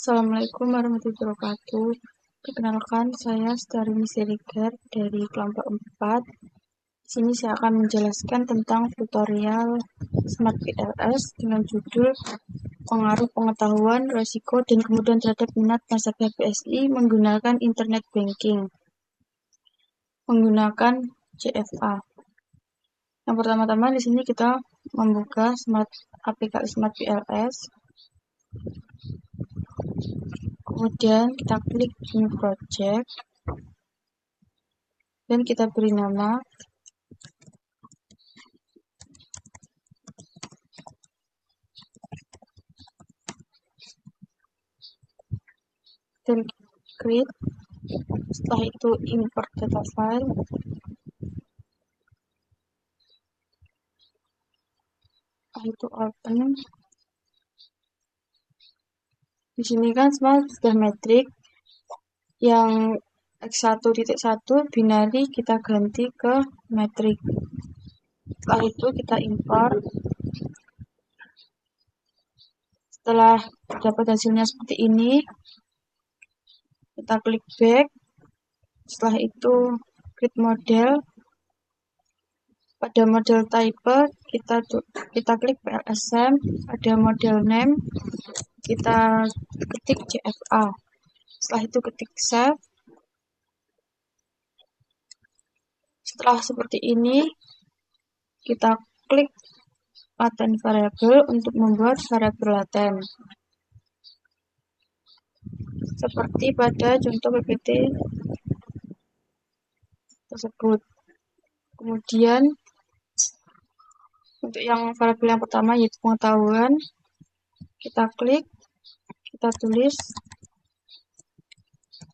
Assalamualaikum warahmatullahi wabarakatuh. Perkenalkan, saya Starini Siregar dari kelompok 4. Di sini saya akan menjelaskan tentang tutorial Smart PLS dengan judul Pengaruh Pengetahuan, Risiko, dan Kemudahan terhadap Minat Nasabah BSI menggunakan Internet Banking menggunakan JFA. Yang pertama-tama di sini kita membuka aplikasi Smart PLS. Kemudian kita klik New Project dan kita beri nama dan create. Setelah itu import data file. Setelah itu open. Di sini kan semua sudah metrik. Yang x1.1 binary kita ganti ke metrik. Setelah itu kita import. Setelah dapat hasilnya seperti ini, kita klik back. Setelah itu create model. Pada model type kita klik PLSM, ada model name, kita ketik JFA. Setelah itu ketik save. Setelah seperti ini, kita klik latent variable untuk membuat variabel laten. Seperti pada contoh PPT tersebut. Kemudian untuk yang variabel yang pertama yaitu pengetahuan, kita klik, kita tulis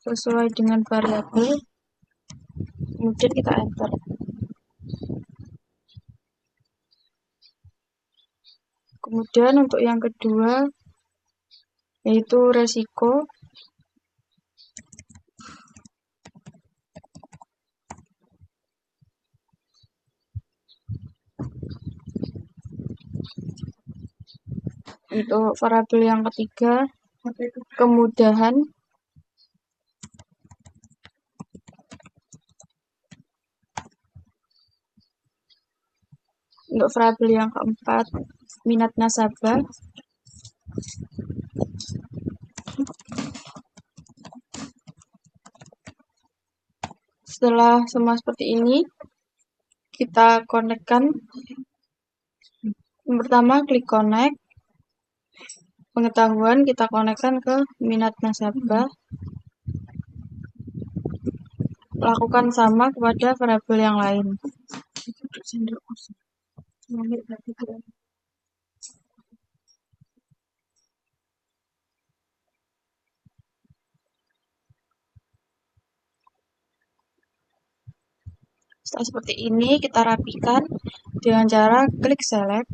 sesuai dengan variabel, kemudian kita enter. Kemudian untuk yang kedua yaitu resiko. Untuk variabel yang ketiga, kemudahan. Untuk variabel yang keempat, minat nasabah. Setelah semua seperti ini, kita konekkan. Yang pertama, klik connect. Pengetahuan kita konekkan ke minat nasabah. Lakukan sama kepada variabel yang lain. Setelah seperti ini, kita rapikan dengan cara klik select.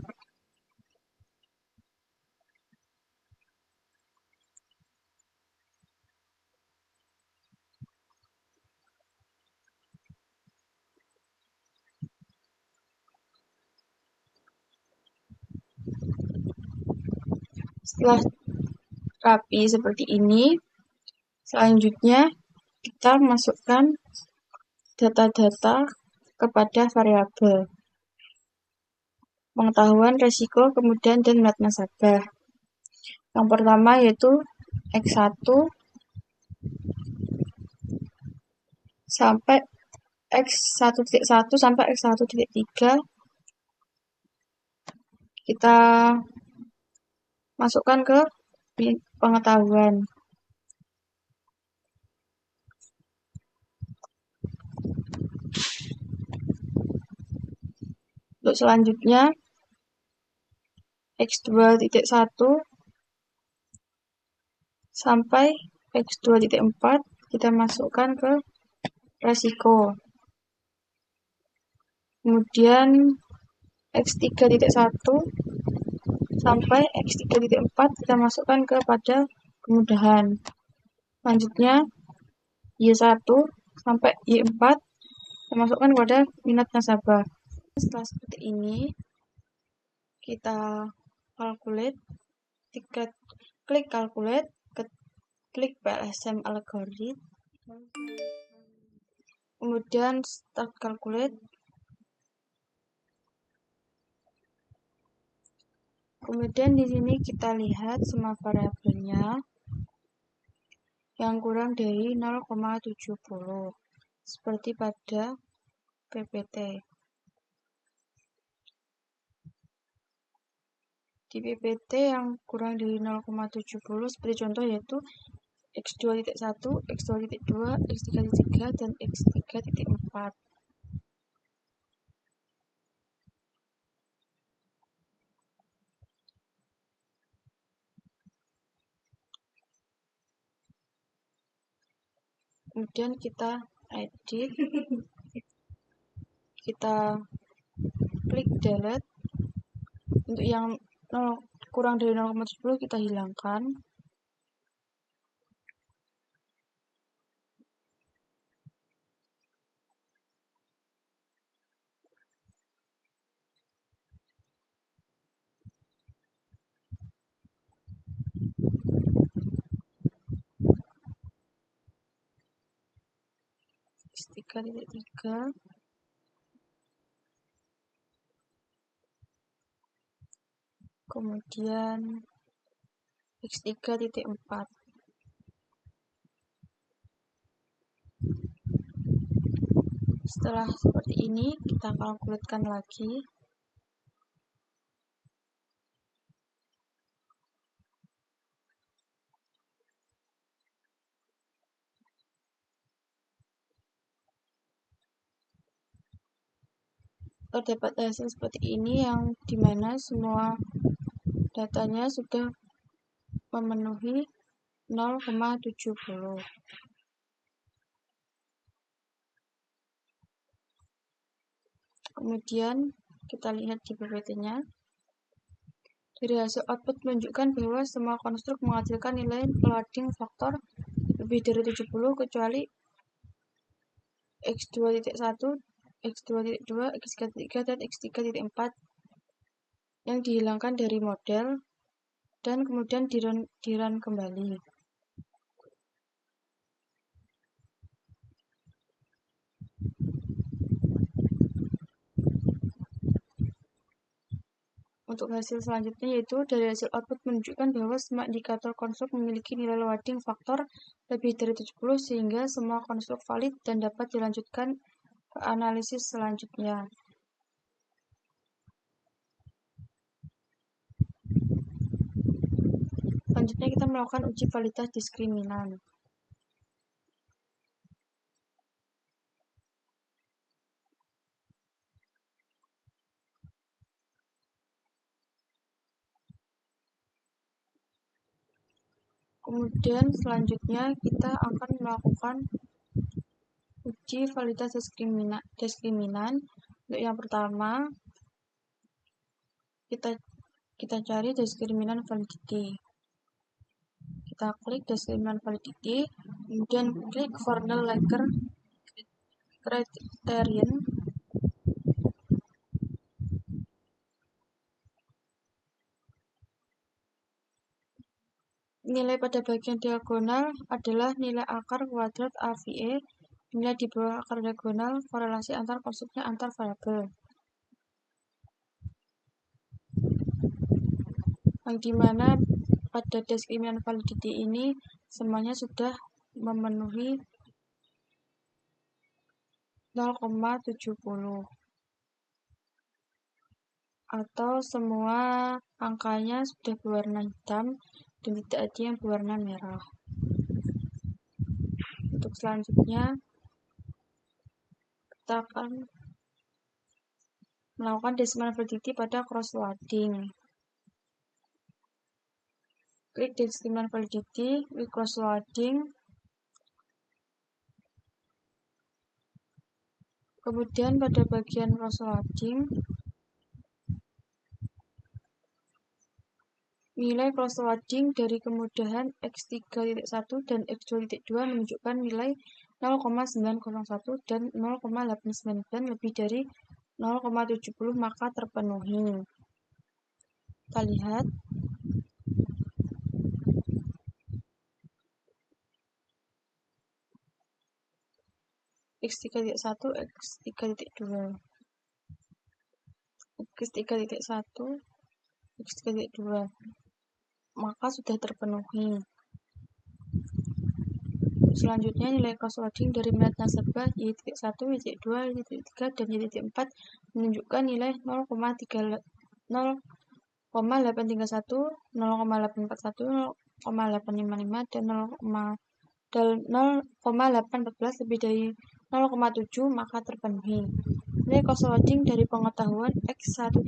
Setelah rapi seperti ini, selanjutnya kita masukkan data-data kepada variabel pengetahuan, resiko, kemudian dan minat nasabah. Yang pertama yaitu X1 sampai X1.1 sampai X1.3 kita masukkan ke pengetahuan. Untuk selanjutnya X2.1 sampai X2.4 kita masukkan ke resiko. Kemudian X3.1 sampai X3.4 kita masukkan kepada kemudahan. Selanjutnya Y1 sampai Y4 kita masukkan kepada minat nasabah. Setelah seperti ini, kita calculate, klik calculate, klik PLSM algorithm, kemudian start calculate, kemudian di sini kita lihat semua variabelnya yang kurang dari 0,70 seperti pada PPT. Di PPT yang kurang dari 0,70 seperti contoh yaitu X2.1, X2.2, X3.3, dan X3.4. Kemudian kita edit, kita klik delete. Untuk yang kurang dari 0,10 kita hilangkan. X3.3, kemudian X3.4. Setelah seperti ini, kita kalkulasikan lagi. Terdapat hasil seperti ini yang dimana semua datanya sudah memenuhi 0,70. Kemudian kita lihat di PPT-nya. Dari hasil output menunjukkan bahwa semua konstruk menghasilkan nilai loading faktor lebih dari 70 kecuali X2.1, X2.2, X3.3, dan X3.4 yang dihilangkan dari model dan kemudian di-run kembali. Untuk hasil selanjutnya yaitu dari hasil output menunjukkan bahwa semua indikator konstruk memiliki nilai loading faktor lebih dari 70 sehingga semua konstruk valid dan dapat dilanjutkan ke analisis selanjutnya. Selanjutnya kita melakukan uji validitas diskriminan. Kemudian selanjutnya kita akan melakukan uji validitas diskriminan. Untuk yang pertama, kita cari diskriminan validity. Kita klik diskriminan validity, kemudian klik Fornell-Laker criterion. Nilai pada bagian diagonal adalah nilai akar kuadrat AVE. Nilai di bawah akar diagonal korelasi antar konstruknya antar variabel. Yang dimana pada diskriminan validity ini semuanya sudah memenuhi 0,70 atau semua angkanya sudah berwarna hitam dan tidak ada yang berwarna merah. Untuk selanjutnya kita akan melakukan decimal validity pada cross-loading. Klik decimal validity with cross-loading. Kemudian pada bagian cross-loading, nilai cross-loading dari kemudahan X3.1 dan X2.2 menunjukkan nilai 0,901 dan 0,899 lebih dari 0,70 maka terpenuhi. Kita lihat. x3.1, x3.2. x3.1, x3.2, maka sudah terpenuhi. Selanjutnya nilai cross-loading dari minat nasabah Y.1, Y.2, Y.3, dan Y.4 menunjukkan nilai 0,831, 0,841, 0,855, dan 0,814 lebih dari 0,7 maka terpenuhi. Nilai cross-loading dari pengetahuan X1.1,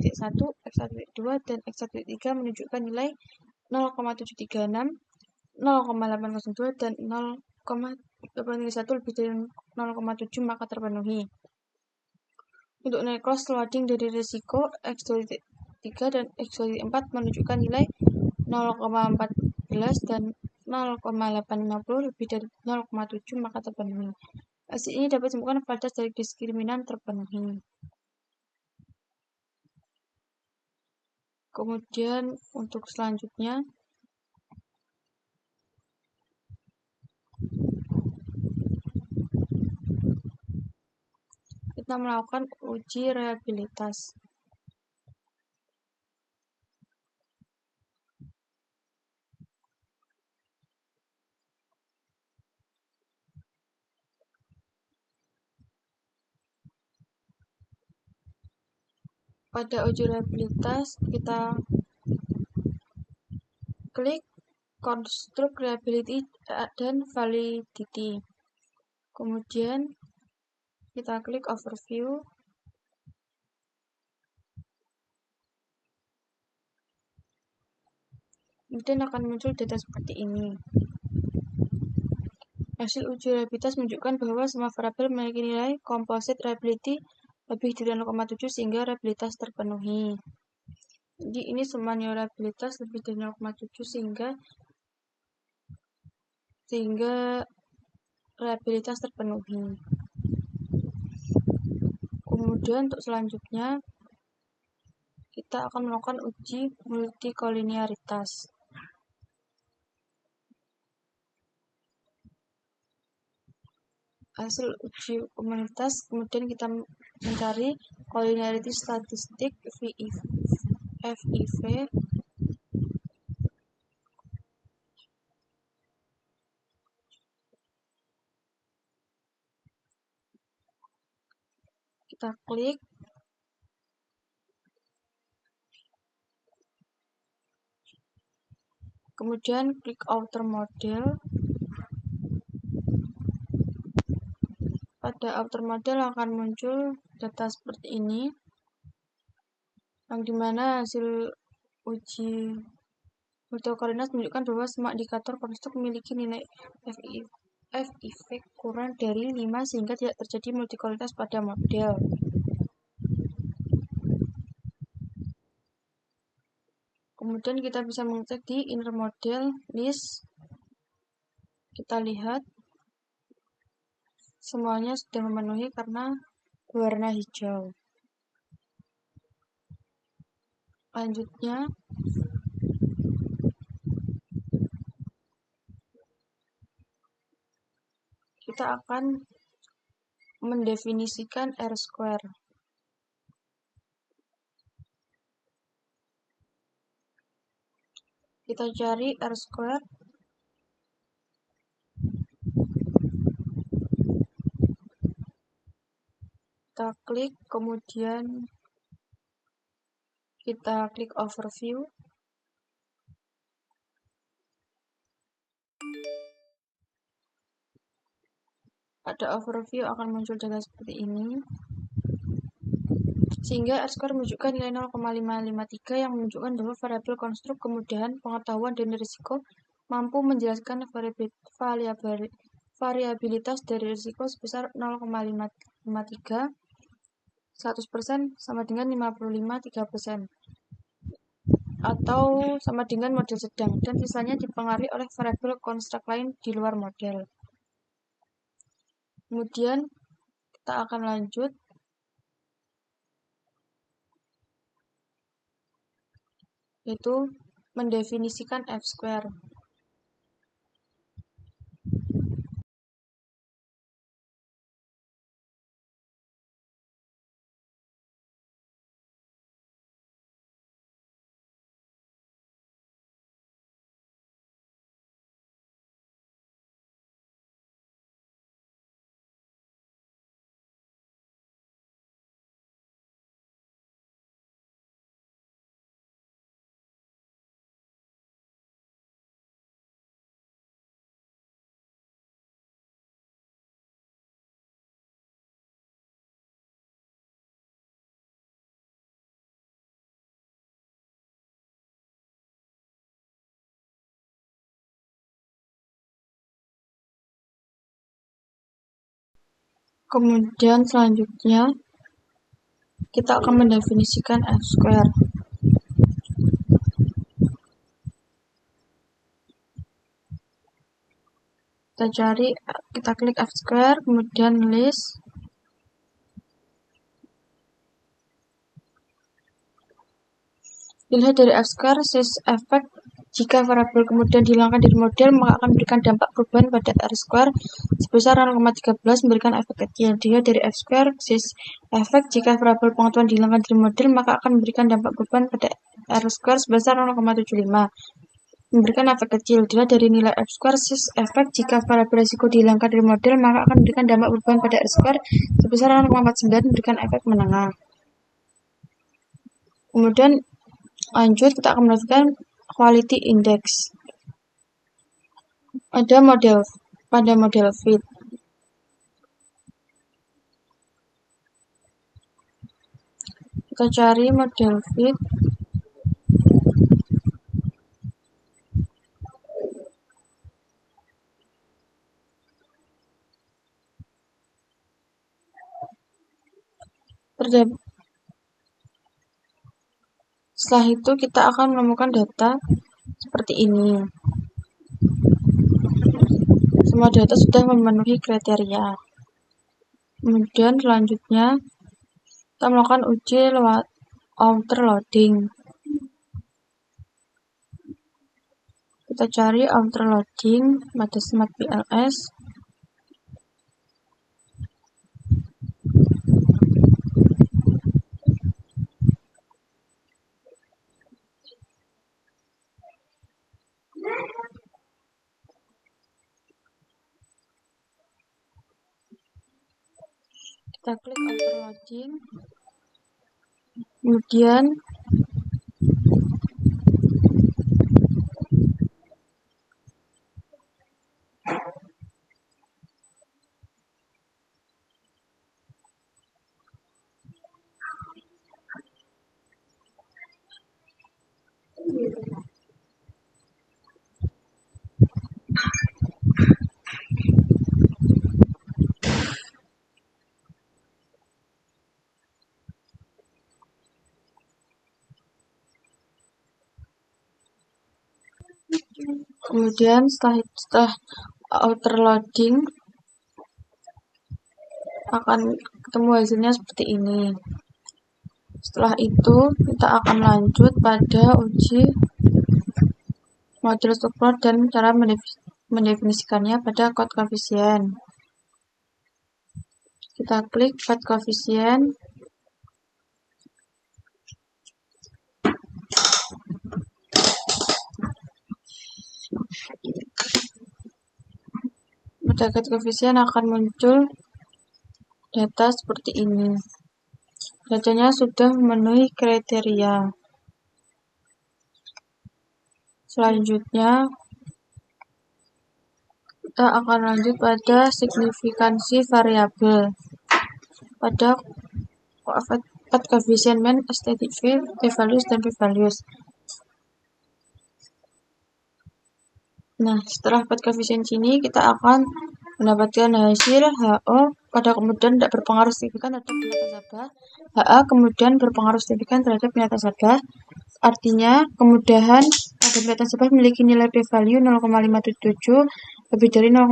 X1.2, dan X1.3 menunjukkan nilai 0,736, 0,802, dan 0,831 lebih dari 0,7 maka terpenuhi. Untuk nilai cross-loading dari risiko X2.3 dan X2.4 menunjukkan nilai 0,14 dan 0,850 lebih dari 0,7 maka terpenuhi. Hasil ini dapat ditemukan pada dari diskriminan terpenuhi. Kemudian untuk selanjutnya kita melakukan uji reliabilitas. Pada uji reliabilitas kita klik Construct Reliability dan Validity. Kemudian kita klik Overview. Kemudian akan muncul data seperti ini. Hasil uji reliabilitas menunjukkan bahwa semua variabel memiliki nilai composite reliability lebih dari 0,7 sehingga reliabilitas terpenuhi. Jadi ini semua nilai reliabilitas lebih dari 0,7 sehingga reliabilitas terpenuhi. Kemudian untuk selanjutnya kita akan melakukan uji multikolinearitas. Hasil uji komunitas, kemudian kita mencari collinearity statistik FIV. Kita klik. Kemudian klik outer model. Pada outer model akan muncul data seperti ini, yang dimana hasil uji multikolinearitas menunjukkan bahwa semua indikator konstruk memiliki nilai FIV kurang dari 5 sehingga tidak terjadi multikolinearitas pada model. Kemudian kita bisa mengecek di inner model list. Kita lihat semuanya sudah memenuhi karena berwarna hijau. Selanjutnya kita akan mendefinisikan R-square. Kita cari R-square. Kita klik, kemudian kita klik overview. Pada overview akan muncul data seperti ini. Sehingga R-square menunjukkan nilai 0,553 yang menunjukkan bahwa variabel konstruk kemudahan pengetahuan dan risiko mampu menjelaskan variabilitas dari risiko sebesar 0,553 100% sama dengan 55,3% atau sama dengan model sedang, dan sisanya dipengaruhi oleh variabel konstruk lain di luar model. Kemudian kita akan lanjut yaitu mendefinisikan F-square. Kemudian selanjutnya kita akan mendefinisikan F-square. Kita klik F-square, kemudian list. Dilihat dari F-square, sis efek jika variabel kemudian dihilangkan dari model, maka akan memberikan dampak perubahan pada R-square sebesar 0,13 memberikan efek kecil. Dilihat dari F-square, sis efek jika variabel pengetahuan dihilangkan dari model, maka akan memberikan dampak perubahan pada R-square sebesar 0,75 memberikan efek kecil. Dilihat dari nilai F-square, sis efek jika variabel risiko dihilangkan dari model, maka akan memberikan dampak perubahan pada R-square sebesar 0,49 memberikan efek menengah. Kemudian lanjut, kita akan melakukan quality index. Pada model fit. Kita cari model fit. Setelah itu kita akan menemukan data seperti ini. Semua data sudah memenuhi kriteria. Kemudian selanjutnya kita melakukan uji lewat outer loading. Kita cari outer loading pada Smart PLS. Kita klik outer loading. Kemudian setelah outer loading akan ketemu hasilnya seperti ini. Setelah itu kita akan lanjut pada uji model struktur dan cara mendefinisikannya pada code koefisien. Kita klik code koefisien. Pada code koefisien akan muncul data seperti ini. Datanya sudah memenuhi kriteria. Selanjutnya kita akan lanjut pada signifikansi variabel. Pada koefisien mean, estimated p-values, dan p-values. Nah, setelah koefisien sini kita akan mendapatkan hasil HO pada kemudian tidak berpengaruh signifikan terhadap nilai nasabah. HA kemudian berpengaruh signifikan terhadap nilai nasabah. Artinya, kemudahan pada nilai nasabah memiliki nilai p-value 0,577 lebih dari 0,5,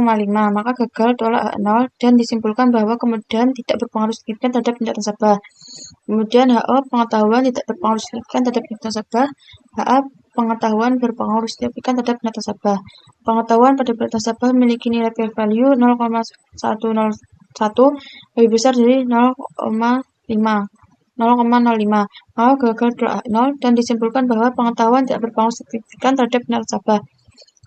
maka gagal tolak H0 dan disimpulkan bahwa kemudahan tidak berpengaruh signifikan terhadap nilai nasabah. Kemudian HO pengetahuan tidak berpengaruh signifikan terhadap nilai nasabah. HA pengetahuan berpengaruh signifikan terhadap nilai nasabah. Pengetahuan pada nilai nasabah memiliki nilai p-value 0,101 lebih besar dari 0,05. Maka gagal tolak 0 dan disimpulkan bahwa pengetahuan tidak berpengaruh signifikan terhadap nilai nasabah.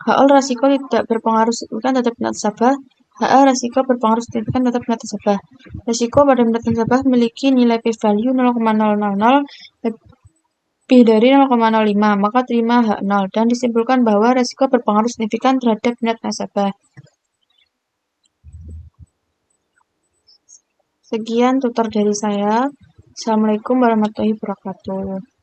HO resiko tidak berpengaruh signifikan terhadap nilai nasabah. HA resiko berpengaruh signifikan terhadap nilai nasabah. Resiko pada nilai nasabah memiliki nilai p-value 0,000 lebih dari 0,05, maka terima H0 dan disimpulkan bahwa resiko berpengaruh signifikan terhadap nilai nasabah. Sekian tutor dari saya. Assalamualaikum warahmatullahi wabarakatuh.